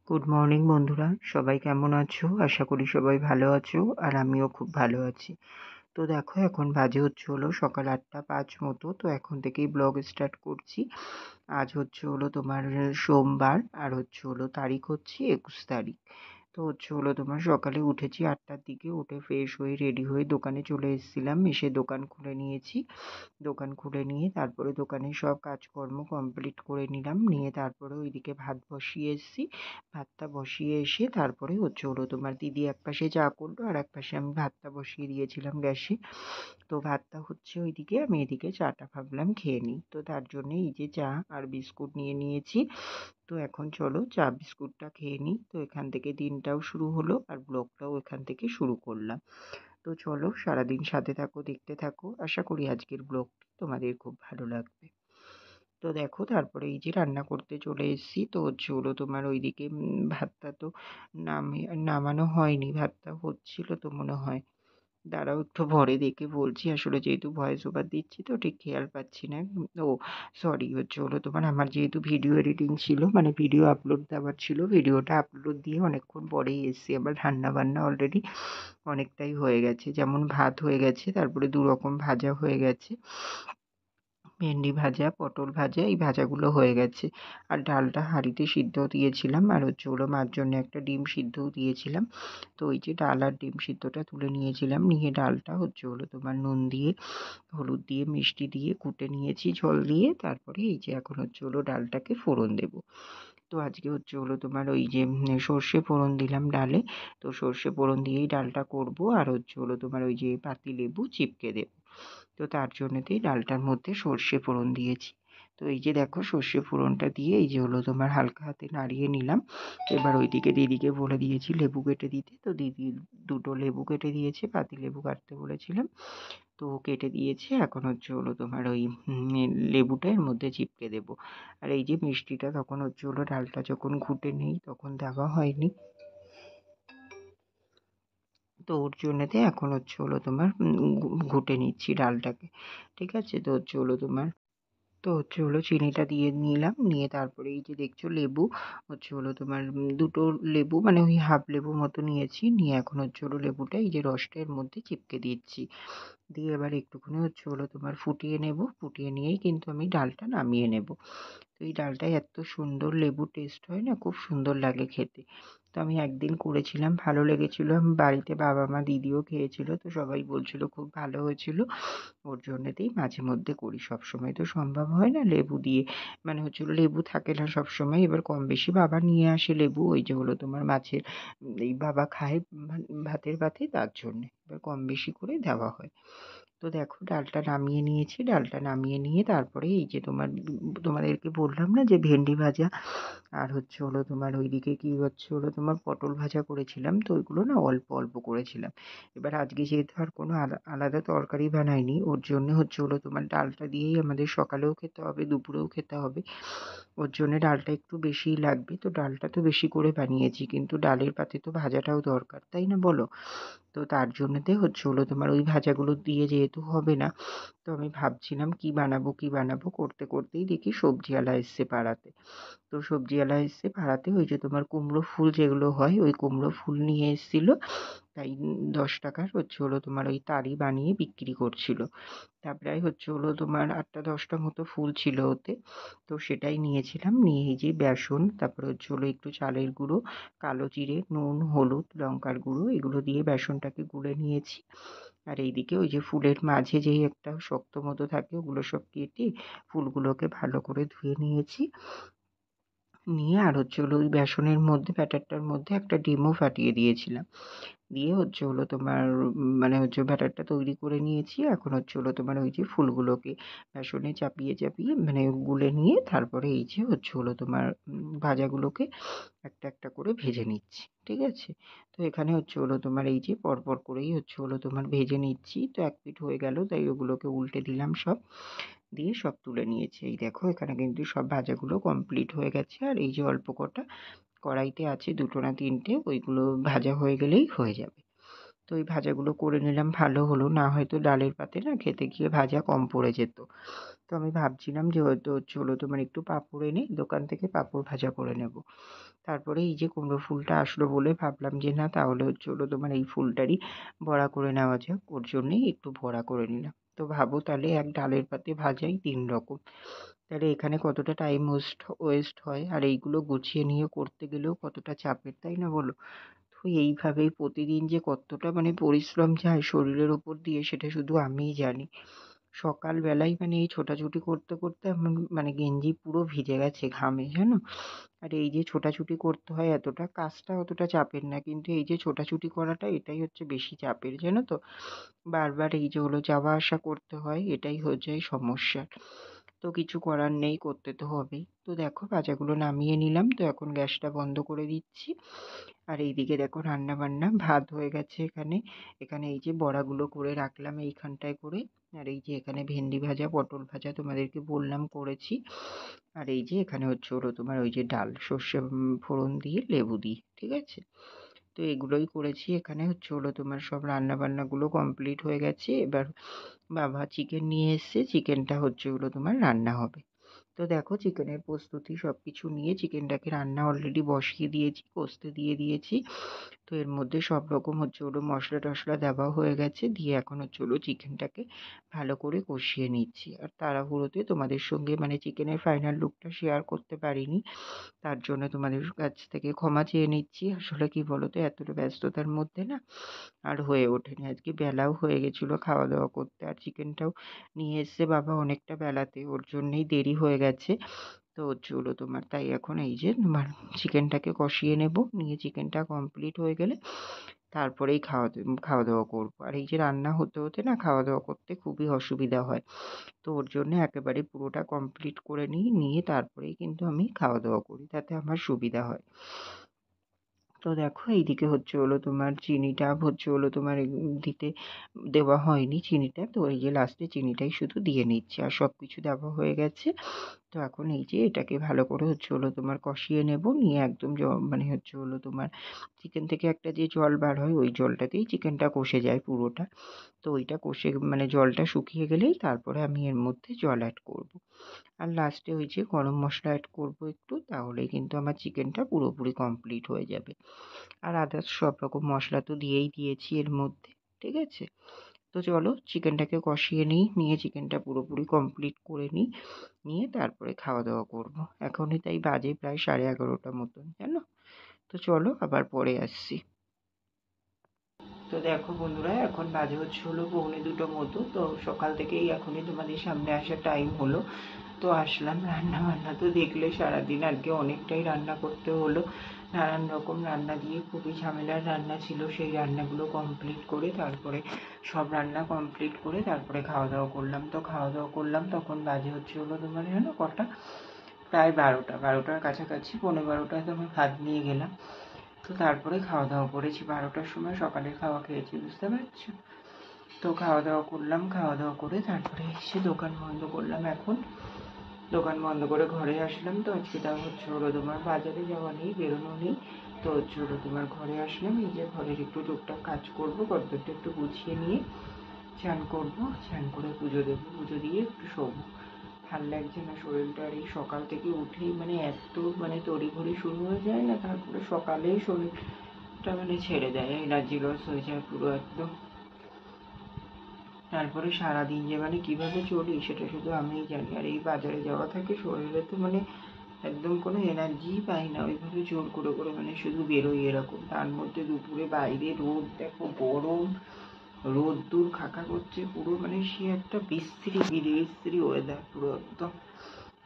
Good morning বন্ধুরা, সবাই কেমন আছো? আশা করি সবাই ভালো আছো, আর আমিও খুব ভালো আছি। তো দেখো, এখন বাজে হলো সকাল 8:05 মতো। তো এখন থেকেই ব্লগ স্টার্ট করছি। আজ তোমার সোমবার, আর তারিখ 21 তারিখ। তো তোমার সকালে উঠেছি 8টার দিকে, উঠে ফ্রেশ হয়ে রেডি হয়ে দোকানে চলে এসেছিলাম, এসে দোকান খুলে নিয়েছি। দোকান খুলে নিয়ে তারপরে দোকানের সব কাজকর্ম কমপ্লিট করে নিলাম, নিয়ে তারপরে ওইদিকে ভাত বসিয়ে এসেছি। ভাতটা বসিয়ে এসে তারপরে তোমার দিদি একপাশে চা করলো, আর একপাশে আমি ভাতটা বসিয়ে দিয়েছিলাম গ্যাসে। তো ভাতটা হচ্ছে ওইদিকে, আমি এদিকে চাটা ভাবলাম খেয়ে নিই। তো তার জন্যে এই যে চা আর বিস্কুট নিয়ে নিয়েছি। তো এখন চলো চা বিস্কুটটা খেয়ে নিই। তো এখান থেকে দিনটাও শুরু হলো, আর ব্লগটাও এখান থেকে শুরু করলাম। তো চলো, সারাদিন সাথে থাকো, দেখতে থাকো। আশা করি আজকের ব্লগটি তোমাদের খুব ভালো লাগবে। তো দেখো, তারপরে এই যে রান্না করতে চলে এসেছি। তো তোমার ওইদিকে ভাতটা তো নামানো হয়নি, ভাতটা হচ্ছিল তো মনে হয়। দাঁড়াও, একটু পরে দেখে বলছি, আসলে যেহেতু ভয়েস ওভার দিচ্ছি তো ঠিক খেয়াল পাচ্ছি না। ও সরি, তোমার আমার যেহেতু ভিডিও এডিটিং ছিল, মানে ভিডিও আপলোড দেওয়ার ছিল, ভিডিওটা আপলোড দিয়ে অনেকক্ষণ পরেই এসেছি। আবার রান্না বান্না অলরেডি অনেকটাই হয়ে গেছে, যেমন ভাত হয়ে গেছে, তারপরে 2 রকম ভাজা হয়ে গেছে। ভেন্ডি ভাজা, পটল ভাজা, এই ভাজাগুলো হয়ে গেছে। আর ডালটা হাঁড়িতে সিদ্ধ দিয়েছিলাম, আর মার জন্য একটা ডিম সিদ্ধও দিয়েছিলাম। তো ওই যে ডাল আর ডিম সিদ্ধটা তুলে নিয়েছিলাম, নিয়ে ডালটা তোমার নুন দিয়ে, হলুদ দিয়ে, মিষ্টি দিয়ে কুটে নিয়েছি জল দিয়ে। তারপরে এই যে এখন ডালটাকে ফোড়ন দেবো। তো আজকে তোমার ওই যে সর্ষে ফোড়ন দিলাম ডালে। তো সর্ষে ফোড়ন দিয়েই ডালটা করব, আর তোমার ওই যে পাতিলেবু চিপকে দেবো। তো তার জন্যতেই ডালটার মধ্যে সর্ষে ফোড়ন দিয়েছি। তো এই যে দেখো, সর্ষে ফোড়নটা দিয়ে এই যে তোমার হালকা হাতে নাড়িয়ে নিলাম। এবার ওইদিকে দিদিকে বলে দিয়েছি লেবু কেটে দিতে। তো দিদি 2টো লেবু কেটে দিয়েছে, পাতিলেবু কাটতে বলেছিলাম। তো ও কেটে দিয়েছে। এখন তোমার ওই লেবুটা এর মধ্যে চিপকে দেবো। আর এই যে মিষ্টিটা তখন ডালটা যখন ঘুটে নেই তখন দেওয়া হয়নি। তো ওর জন্যতে এখন তোমার ঘুটে নিচ্ছি ডালটাকে। ঠিক আছে, তো তোমার তো চিনিটা দিয়ে নিলাম, নিয়ে তারপরে এই যে দেখছো লেবু তোমার 2টো লেবু, মানে ওই হাফ লেবু মতো নিয়েছি, নিয়ে এখন লেবুটা এই যে রসটা এর মধ্যে চিপকে দিচ্ছি। দিয়ে এবার একটুখানি তোমার ফুটিয়ে নেব, ফুটিয়ে নিয়েই কিন্তু আমি ডালটা নামিয়ে নেব। তো এই ডালটায় এত সুন্দর লেবু টেস্ট হয় না, খুব সুন্দর লাগে খেতে। তো আমি একদিন করেছিলাম, ভালো লেগেছিল। আমি বাড়িতে বাবা মা দিদিও খেয়েছিল, তো সবাই বলছিল খুব ভালো হয়েছিল। ওর জন্যতেই মাঝে মধ্যে করি, সবসময় তো সম্ভব হয় না লেবু দিয়ে, মানে লেবু থাকে না সবসময়। এবার কম বেশি বাবা নিয়ে আসে লেবু, ওই যে তোমার মাছের এই বাবা খায় ভাতের পাতে, তার জন্যে এবার কম বেশি করে দেওয়া হয়। তো দেখো, ডালটা নামিয়ে নিয়েছি। ডালটা নামিয়ে নিয়ে তারপরে এই যে তোমাদেরকে বললাম না যে ভেন্ডি ভাজা, আর তোমার ওইদিকে কি তোমার পটল ভাজা করেছিলাম। তো ওইগুলো না অল্প অল্প করেছিলাম। এবার আজকে যেহেতু আর কোনো আলাদা তরকারি বানাইনি, ওর জন্য তোমার ডালটা দিয়েই আমাদের সকালেও খেতে হবে, দুপুরেও খেতে হবে। ওর জন্য ডালটা একটু বেশিই লাগবে। তো ডালটা তো বেশি করে বানিয়েছি, কিন্তু ডালের পাতে তো ভাজাটাও দরকার, তাই না বলো? তো তার জন্যতে তোমার ওই ভাজাগুলো দিয়ে যেহেতু হবে না, তো আমি ভাবছিলাম কি বানাবো কি বানাবো, করতে করতেই দেখি সবজিওয়ালা এসছে পাড়াতে। তো সবজিওয়ালা এসছে পাড়াতে, ওই যে তোমার কুমড়ো ফুল যেগুলো হয়, ওই কুমড়ো ফুল নিয়ে এসেছিল। তাই 10 টাকার তোমার ওই তারি বানিয়ে বিক্রি করছিল। তা প্রায় তোমার 8টা 10টা মতো ফুল ছিল ওতে। তো সেটাই নিয়েছিলাম, নিয়ে এই যে বেসন, তারপরে একটু চালের গুঁড়ো, কালো জিরে, নুন, হলুদ, লঙ্কার গুঁড়ো, এগুলো দিয়ে বেসনটাকে গুলে নিয়েছি। আর এইদিকে ওই যে ফুলের মাঝে যেই একটা শক্ত মতো থাকে, ওগুলো সব কেটে ফুলগুলোকে ভালো করে ধুয়ে নিয়েছি। নিয়ে আর ওই বেসনের মধ্যে, ব্যাটারটার মধ্যে একটা ডিমও ফাটিয়ে দিয়েছিলাম। দিয়ে তোমার মানে ব্যাটারটা তৈরি করে নিয়েছি। এখন তোমার ওই যে ফুলগুলোকে বেসনে চাপিয়ে চাপিয়ে মানে গুলে নিয়ে তারপরে এই যে তোমার ভাজাগুলোকে একটা একটা করে ভেজে নিচ্ছি। ঠিক আছে? তো এখানে তোমার এই যে পরপর করেই তোমার ভেজে নিচ্ছি। তো এক পিঠ হয়ে গেল, তাই ওগুলোকে উল্টে দিলাম সব। দিয়ে সব তুলে নিয়েছি। এই দেখো, এখানে কিন্তু সব ভাজাগুলো কমপ্লিট হয়ে গেছে। আর এই যে অল্প কটা কড়াইতে আছে, 2টো না 3টে, ওইগুলো ভাজা হয়ে গেলেই হয়ে যাবে। তো এই ভাজাগুলো করে নিলাম, ভালো হলো। না হয়তো ডালের পাতে না খেতে গিয়ে ভাজা কম পড়ে যেত। তো আমি ভাবছিলাম যে হয়তো তোমার একটু পাঁপড় এনে দোকান থেকে পাঁপড় ভাজা করে নেব। তারপরে এই যে কুমড়ো ফুলটা আসলো বলে ভাবলাম যে না তাহলে হচ্ছে হলো তোমার এই ফুলটারই বড়া করে নেওয়া যাক, ওর জন্যেই একটু বড়া করে নিলাম। তো ভাবো তাহলে এক ডালের পাতে ভাজাই ৩ রকম। তাহলে এখানে কতটা টাইম ওয়েস্ট হয়, আর এইগুলো গুছিয়ে নিয়ে করতে গেলেও কতটা চাপের, তাই না বলো? তো এইভাবেই প্রতিদিন যে কতটা পরিশ্রম যায় শরীরের ওপর দিয়ে সেটা শুধু আমিই জানি। সকালবেলায় এই ছোটাছুটি করতে করতে আমার গেঞ্জি পুরো ভিজে গেছে ঘামে, জানো? আর এই যে ছোটাছুটি করতে হয়, এতটা কাজটা অতটা চাপের না, কিন্তু এই যে ছোটাছুটি করাটা এটাই হচ্ছে বেশি চাপের, জানো তো? বারবার এই যে হলো যাওয়া আসা করতে হয়, এটাই হয়ে যায় সমস্যা। তো কিছু করার নেই, করতে তো হবেই। তো দেখো ভাজাগুলো নামিয়ে নিলাম, তো এখন গ্যাসটা বন্ধ করে দিচ্ছি। আর এইদিকে দেখো রান্না বান্না ভাত হয়ে গেছে এখানে। এখানে এই যে বড়াগুলো করে রাখলাম এইখানটায় করে। আর এই যে এখানে ভেন্ডি ভাজা পটল ভাজা তোমাদেরকে বললাম করেছি। আর এই যে এখানে হচ্ছে হলো তোমার ওই যে ডাল সর্ষে ফোড়ন দিয়ে লেবু দিয়ে, ঠিক আছে? তো এগুলোই করেছি। এখানে হচ্ছে হলো তোমার সব রান্না বান্নাগুলো কমপ্লিট হয়ে গেছে। এবার বাবা চিকেন নিয়ে এসছে, চিকেনটা হচ্ছে হলো তোমার রান্না হবে। তো দেখো চিকেনের প্রস্তুতি সব কিছু নিয়ে চিকেনটাকে রান্না অলরেডি বসিয়ে দিয়েছি, কষতে দিয়ে দিয়েছি। তো এর মধ্যে সব রকম হচ্ছে হলো মশলা টশলা দেওয়া হয়ে গেছে, দিয়ে এখন হচ্ছে হলো চিকেনটাকে ভালো করে কষিয়ে নিচ্ছি। আর তাড়াহুড়োতে তোমাদের সঙ্গে চিকেনের ফাইনাল লুকটা শেয়ার করতে পারিনি, তার জন্য তোমাদের কাছ থেকে ক্ষমা চেয়ে নিচ্ছি। আসলে কি বলো তো, এতটা ব্যস্ততার মধ্যে না আর হয়ে ওঠেনি। আজকে বেলাও হয়ে গেছিলো খাওয়া দাওয়া করতে, আর চিকেনটাও নিয়ে এসছে বাবা অনেকটা বেলাতে, ওর জন্যেই দেরি হয়ে গেছে। তো হচ্ছে হলো তোমার তাই এখন এই যে তোমার চিকেনটাকে কষিয়ে নেব, নিয়ে চিকেনটা কমপ্লিট হয়ে গেলে তারপরেই খাওয়া দাওয়া করবো। আর এই যে রান্না হতে হতে না খাওয়া দাওয়া করতে খুবই অসুবিধা হয়। তো ওর জন্য একেবারে পুরোটা কমপ্লিট করে নিই, নিয়ে তারপরেই কিন্তু আমি খাওয়া দাওয়া করি, তাতে আমার সুবিধা হয়। তো দেখো এইদিকে হচ্ছে হলো তোমার চিনিটা হচ্ছে হলো তোমার দিতে দেওয়া হয়নি চিনিটা, তো এই যে লাস্টে চিনিটাই শুধু দিয়ে নিচ্ছি, আর সব কিছু দেওয়া হয়ে গেছে। তো এখন এই যে এটাকে ভালো করে হচ্ছে হলো তোমার কষিয়ে নেব, নিয়ে একদম হচ্ছে হলো তোমার চিকেন থেকে একটা যে জল বার হয় ওই জলটাতেই চিকেনটা কষে যায় পুরোটা। তো ওইটা কষে জলটা শুকিয়ে গেলেই তারপরে আমি এর মধ্যে জল অ্যাড করব। আর লাস্টে ওই যে গরম মশলা অ্যাড করব একটু, তাহলেই কিন্তু আমার চিকেনটা পুরোপুরি কমপ্লিট হয়ে যাবে। আর আদার্স সব রকম মশলা তো দিয়েই দিয়েছি এর মধ্যে, ঠিক আছে? তো চলো চিকেনটাকে কষিয়ে নিই, নিয়ে চিকেনটা পুরোপুরি কমপ্লিট করে নিই, নিয়ে তারপরে খাওয়া দাওয়া করব। এখনই তাই বাজে প্রায় 11:30 মতন, জানো? তো চলো আবার পরে আসছি। তো দেখো বন্ধুরা এখন বাজে হচ্ছে হলো 1:45 মতো। তো সকাল থেকেই এখনই তোমাদের সামনে আসার টাইম হলো। তো আসলাম, রান্না বান্না তো দেখলে সারাদিন আজকে অনেকটাই রান্না করতে হলো। নানান রকম রান্না দিয়ে খুবই ঝামেলার রান্না ছিল, সেই রান্নাগুলো কমপ্লিট করে তারপরে সব রান্না কমপ্লিট করে তারপরে খাওয়া দাওয়া করলাম। তো খাওয়া দাওয়া করলাম তখন বাজে হচ্ছে হলো তোমার জানো কটা, প্রায় 12টার কাছাকাছি, 11:45 আমি ভাত নিয়ে গেলাম। তো তারপরে খাওয়া দাওয়া করেছি 12টার সময়, সকালের খাওয়া খেয়েছি, বুঝতে পারছো? তো খাওয়া দাওয়া করলাম, খাওয়া দাওয়া করে তারপরে এসে দোকান বন্ধ করলাম। এখন দোকান বন্ধ করে ঘরে আসলাম। তো আজকে তাও হচ্ছে হলো তোমার বাজারে যাওয়া নেই, বেরোনো নেই। তো হচ্ছে হলো তোমার ঘরে আসলাম, এই যে ঘরের একটু টুকটাক কাজ করবো, কতটা একটু গুছিয়ে নিয়ে স্নান করবো, স্নান করে পুজো দেবো, পুজো দিয়ে একটু শোবো। ভাল লাগছে না শরীরটা, আর এই সকাল থেকে উঠেই এত তড়িঘড়ি শুরু হয়ে যায় না, তারপরে সকালেই শরীরটা ছেড়ে দেয়, এনার্জি লস হয়ে যায় পুরো একদম। তারপরে সারাদিন যে কিভাবে চলি সেটা শুধু আমিই জানি। আর এই বাজারে যাওয়া থাকে শরীরে, তো একদম কোনো এনার্জিই পাই না, ওইভাবে জোর করে করে শুধু বেরোই এরকম। তার মধ্যে দুপুরে বাইরে রোদ দেখো, গরম, রোদ্দুর খাকা করছে পুরো, সে একটা বিশ্রী ওয়েদার পুরো একদম।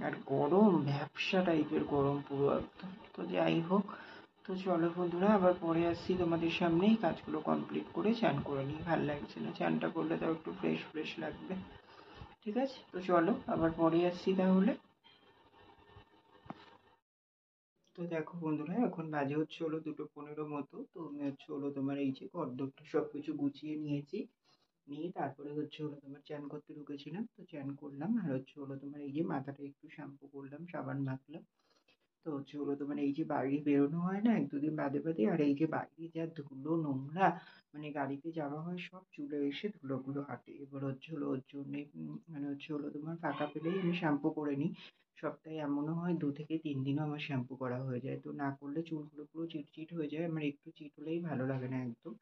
আর গরম ভ্যাপসা টাইপের গরম পুরো একদম। তো যাই হোক, তো চলো বন্ধুরা আবার পরে আসছি তোমাদের সামনে, এই কাজগুলো কমপ্লিট করে চান করে নিই, ভাল লাগছে না, চানটা করলে তাও একটু ফ্রেশ ফ্রেশ লাগবে। ঠিক আছে, তো চলো আবার পরে আসছি তাহলে। তো দেখো বন্ধুরা এখন বাজে হচ্ছে হলো 2:15 মতো। তো আমি হচ্ছে হলো তোমার এই যে ঘরদোরটা সব কিছু গুছিয়ে নিয়েছি, নিয়ে তারপরে হচ্ছে হলো তোমার চান করতে ঢুকেছিলাম। তো চান করলাম, আর হচ্ছে হলো তোমার এই যে মাথাটা একটু শ্যাম্পু করলাম, সাবান মাখলাম। তো হচ্ছে হলো তোমার এই যে বাইরে বেরোনো হয় না ১-২ দিন বাদে, বাদে, আর এই যে বাইরে যা ধুলো নোংরা, মানে গাড়িতে যাওয়া হয় সব চুলে এসে ধুলোগুলো আটে। এবার হচ্ছে হলো ওর জন্যে মানে হচ্ছে হলো তোমার ফাঁকা পেলেই আমি শ্যাম্পু করে নিই। সপ্তাহে এমনও হয় ২ থেকে ৩ দিনও আমার শ্যাম্পু করা হয়ে যায়। তো না করলে চুলগুলো পুরো চিটচিট হয়ে যায়। আমার একটু চিট হলেই ভালো লাগে না একদম।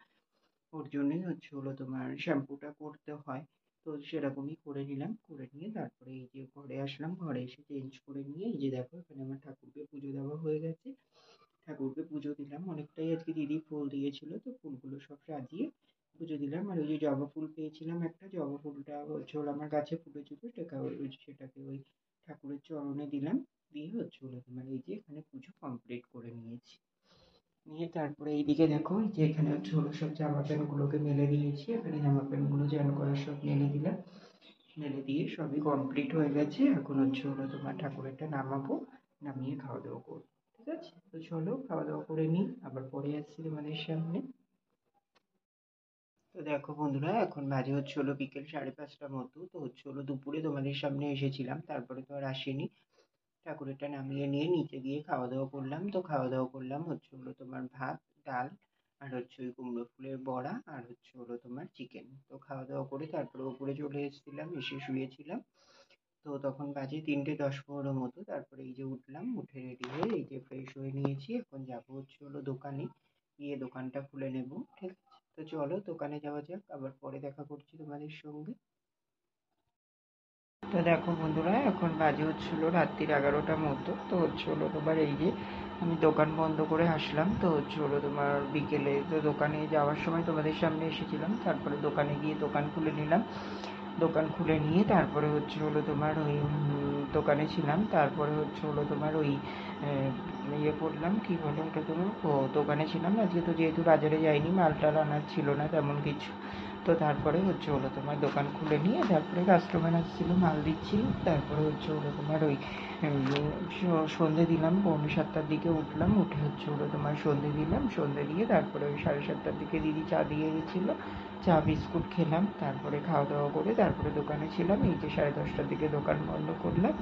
ওর জন্যই হচ্ছে হলো তোমার শ্যাম্পুটা করতে হয়। তো সেরকমই করে নিলাম। করে নিয়ে তারপরে এই যে ঘরে আসলাম। ঘরে এসে চেঞ্জ করে নিয়ে এই যে দেখো এখানে আমার ঠাকুরকে পুজো দেওয়া হয়ে গেছে। ঠাকুরকে পুজো দিলাম। অনেকটাই আজকে দিদি ফুল দিয়েছিল। তো ফুলগুলো সব সাজিয়ে পুজো দিলাম। আর ওই যে জবা ফুল পেয়েছিলাম একটা, জবা ফুলটা হচ্ছে হলো আমার গাছে ফুটেছিল। সেটাকে ওই ঠাকুরের চরণে দিলাম। দিয়ে হচ্ছে হলো তোমার এই যে এখানে পুজো কমপ্লিট করে নিয়েছি। নিয়ে তারপরে এইদিকে দেখো যে এখানে হচ্ছে হলো সব জামা প্যান্ট গুলোকে মেলে দিয়েছি। এখানে জামা প্যান্ট গুলো জ্যান করার সব মেলে দিলাম। মেলে দিয়ে সবই কমপ্লিট হয়ে গেছে। এখন হচ্ছে হলো তোমার ঠাকুরেরটা নামাবো। নামিয়ে খাওয়া দাওয়া করবো। ঠিক আছে, তো চলো খাওয়া দাওয়া করে নিই, আবার পরে আসছি তোমাদের সামনে। তো দেখো বন্ধুরা, এখন বাজে হচ্ছে হলো বিকেল 5:30টার মতো। তো হচ্ছে হলো দুপুরে তোমাদের সামনে এসেছিলাম, তারপরে তো আর আসিনি। ঠাকুরেরটা নামিয়ে নিয়ে নিচে গিয়ে খাওয়া দাওয়া করলাম। তো খাওয়া দাওয়া করলাম হচ্ছে হলো তোমার ভাত, ডাল, আর হচ্ছে ওই কুমড়ো ফুলের বড়া, আর হচ্ছে হলো তোমার চিকেন। তো খাওয়া দাওয়া করে তারপরে উপরে চলে এসেছিলাম, এসে শুয়েছিলাম। তো তখন বাজে 3:10-15 মতো। তারপরে এই যে উঠলাম, উঠে রেডি হয়ে এই যে ফ্রেশ হয়ে নিয়েছি। এখন যাবো হচ্ছে হলো দোকানে, গিয়ে দোকানটা খুলে নেব। ঠিক আছে, তো চলো দোকানে যাওয়া যাক, আবার পরে দেখা করছি তোমাদের সঙ্গে। তো দেখো বন্ধুরা, এখন বাজে হচ্ছিল রাত্রির 11টার মতো। তো হচ্ছে হলো তোমার এই যে আমি দোকান বন্ধ করে আসলাম। তো হচ্ছে হলো তোমার বিকেলে তো দোকানে যাওয়ার সময় তোমাদের সামনে এসেছিলাম, তারপরে দোকানে গিয়ে দোকান খুলে নিলাম। দোকান খুলে নিয়ে তারপরে হচ্ছে হলো তোমার ওই দোকানে ছিলাম। তারপরে হচ্ছে হলো তোমার ওই ইয়ে করলাম, কি বলো ওটা তোমার, ও দোকানে ছিলাম আজকে। তো যেহেতু বাজারে যাইনি, মাল টাল আনার ছিল না তেমন কিছু। তো তারপরে হচ্ছে হলো তোমার দোকান খুলে নিয়ে তারপরে কাস্টমার আসছিল, মাল দিচ্ছিল। তারপরে হচ্ছে হলো তোমার ওই সন্ধে দিলাম। 6:45টার দিকে উঠলাম, উঠে হচ্ছে হলো তোমার সন্ধে দিলাম। সন্ধে দিয়ে তারপরে ওই 7:30টার দিকে দিদি চা দিয়ে গেছিলো। চা বিস্কুট খেলাম। তারপরে খাওয়া দাওয়া করে তারপরে দোকানে ছিলাম। এই যে 10:30টার দিকে দোকান বন্ধ করলাম।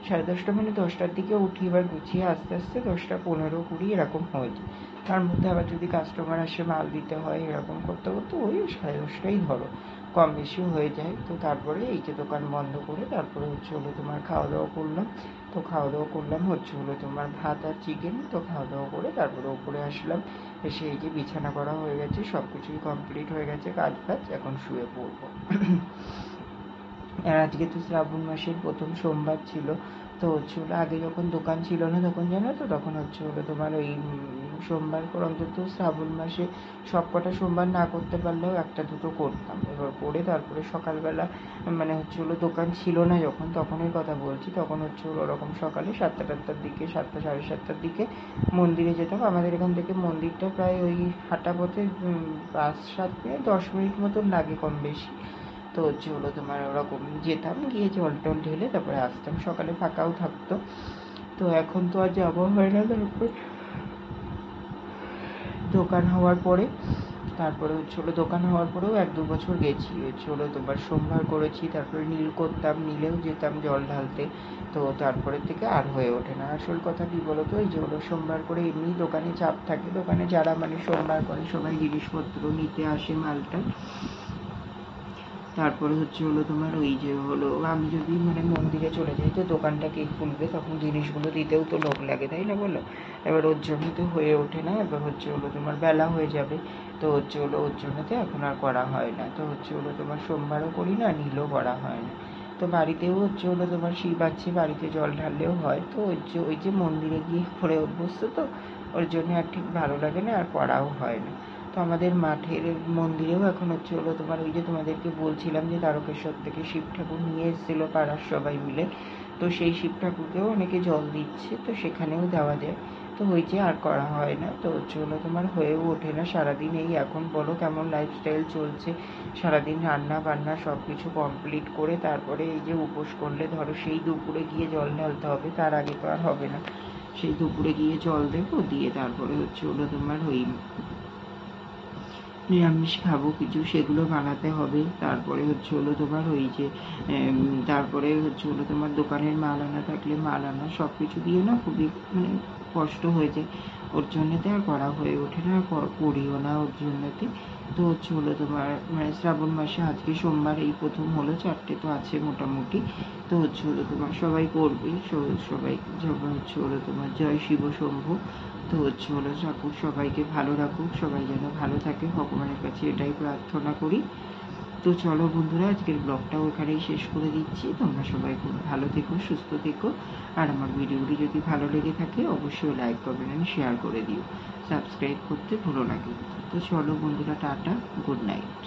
10:30 মানে 10টার দিকে উঠি, এবার গুছিয়ে আস্তে আস্তে 10:15-20 এরকম হয়ে যায়। তার মধ্যে আবার যদি কাস্টমার আসে মাল দিতে হয়, এরকম করতে করতে ওই 10:30টাই ধরো, কম বেশিও হয়ে যায়। তো তারপরে এই যে দোকান বন্ধ করে তারপরে হচ্ছে হলো তোমার খাওয়া দাওয়া করলাম। তো খাওয়া দাওয়া করলাম হচ্ছে হলো তোমার ভাত আর চিকেন। তো খাওয়া দাওয়া করে তারপরে উপরে আসলাম। এসে এই যে বিছানা করা হয়ে গেছে, সব কিছুই কমপ্লিট হয়ে গেছে কাজ বাজ, এখন শুয়ে পড়বো। আর আজকে তো শ্রাবণ মাসের প্রথম সোমবার ছিল। তো হচ্ছে হলো আগে যখন দোকান ছিল না তখন জানো তো, তখন হচ্ছে হলো তোমার ওই সোমবার করে অন্তত শ্রাবণ মাসে সব কটা সোমবার না করতে পারলেও একটা দুটো করতাম। এবার করে তারপরে সকালবেলা মানে হচ্ছে হলো দোকান ছিল না যখন, তখনের কথা বলছি, তখন হচ্ছে হলো ওরকম সকালে 7টা-8টার দিকে, 7টা সাড়ে 7টার দিকে মন্দিরে যেতাম। আমাদের এখান থেকে মন্দিরটা প্রায় ওই হাঁটা পথে 5-7 মিনিট 10 মিনিট মতন লাগে কম বেশি। তো হচ্ছে হলো তোমার ওরকম যেতাম, গিয়ে জল টল ঢেলে তারপরে আসতাম, সকালে ফাঁকাও থাকতো। তো এখন তো আর যাওয়া হয় না। তারপর দোকান হওয়ার পরে তারপরে হচ্ছে হলো দোকান হওয়ার পরেও 1-2 বছর গেছি। হচ্ছে হলো তোমার সোমবার করেছি, তারপরে নীল করতাম, নীলেও যেতাম জল ঢালতে। তো তারপরের থেকে আর হয়ে ওঠে না। আসল কথা কী বলো তো, এই যে হলো সোমবার করে এমনি দোকানে চাপ থাকে, দোকানে যারা মানে সোমবার করে সবাই জিনিসপত্র নিতে আসে, মালটা। তারপরে হচ্ছে হলো তোমার ওই যে হলো আমি যদি মানে মন্দিরে চলে যাই তো দোকানটা কে খুলবে, তখন জিনিসগুলো দিতেও তো লোক লাগে, তাই না বলো। এবার ওর জন্য তো হয়ে ওঠে না। এবার হচ্ছে হলো তোমার বেলা হয়ে যাবে। তো হচ্ছে হলো ওর জন্যতে এখন আর করা হয় না। তো হচ্ছে হলো তোমার সোমবারও করি না, নীলও করা হয় না। তো বাড়িতেও হচ্ছে হলো তোমার শিব আছে, বাড়িতে জল ঢাললেও হয়। তো ওই যে মন্দিরে গিয়ে করে অভ্যস্ত, তো ওর জন্য আর ঠিক ভালো লাগে না, আর করাও হয় না। তো আমাদের মাঠের মন্দিরেও এখন হচ্ছে হলো তোমার ওই যে তোমাদেরকে বলছিলাম যে তারকেশ্বর থেকে শিব ঠাকুর নিয়ে এসেছিলো পাড়ার সবাই মিলে। তো সেই শিব ঠাকুরকেও অনেকে জল দিচ্ছে, তো সেখানেও দেওয়া যায়। তো ওই যে আর করা হয় না। তো হচ্ছে হলো তোমার হয়েও ওঠে না সারাদিন। এই এখন বলো কেমন লাইফস্টাইল চলছে, সারাদিন রান্না বান্না সব কিছু কমপ্লিট করে তারপরে এই যে উপোস করলে ধরো সেই দুপুরে গিয়ে জল ঢালতে হবে, তার আগে তো আর হবে না। সেই দুপুরে গিয়ে জল দেবো, দিয়ে তারপরে হচ্ছে হলো তোমার ওই নিরামিষ খাবো কিছু, সেগুলো বানাতে হবে। তারপরে হচ্ছে হলো তোমার ওই যে তারপরে হচ্ছে হলো তোমার দোকানের মাল আনা থাকলে মাল আনা, সব কিছু দিয়ে না খুবই মানে কষ্ট হয়ে যায়, ওর জন্যতে আর করা হয়ে ওঠে না, করিও না ওর জন্যতে। তো হচ্ছে হলো তোমার মানে শ্রাবণ মাসে আজকে সোমবার এই প্রথম হলো, 4টে তো আছে মোটামুটি। তো হচ্ছে হলো তোমার সবাই করবে, সবাই হচ্ছে হলো তোমার জয় শিব শম্ভু। তো হচ্ছে হলো ঠাকুর সবাইকে ভালো রাখুক, সবাই যেন ভালো থাকে, ভগবানের কাছে এটাই প্রার্থনা করি। তো চলো বন্ধুরা, আজকের ব্লগটাও এখানেই শেষ করে দিচ্ছি। তোমরা সবাই খুব ভালো থেকো, সুস্থ থেকো। আর আমার ভিডিওটি যদি ভালো লেগে থাকে অবশ্যই লাইক কমেন্ট এন্ড শেয়ার করে দিও। সাবস্ক্রাইব করতে ভুলো না কিন্তু। তো চলো বন্ধুরা, টাটা, গুড নাইট।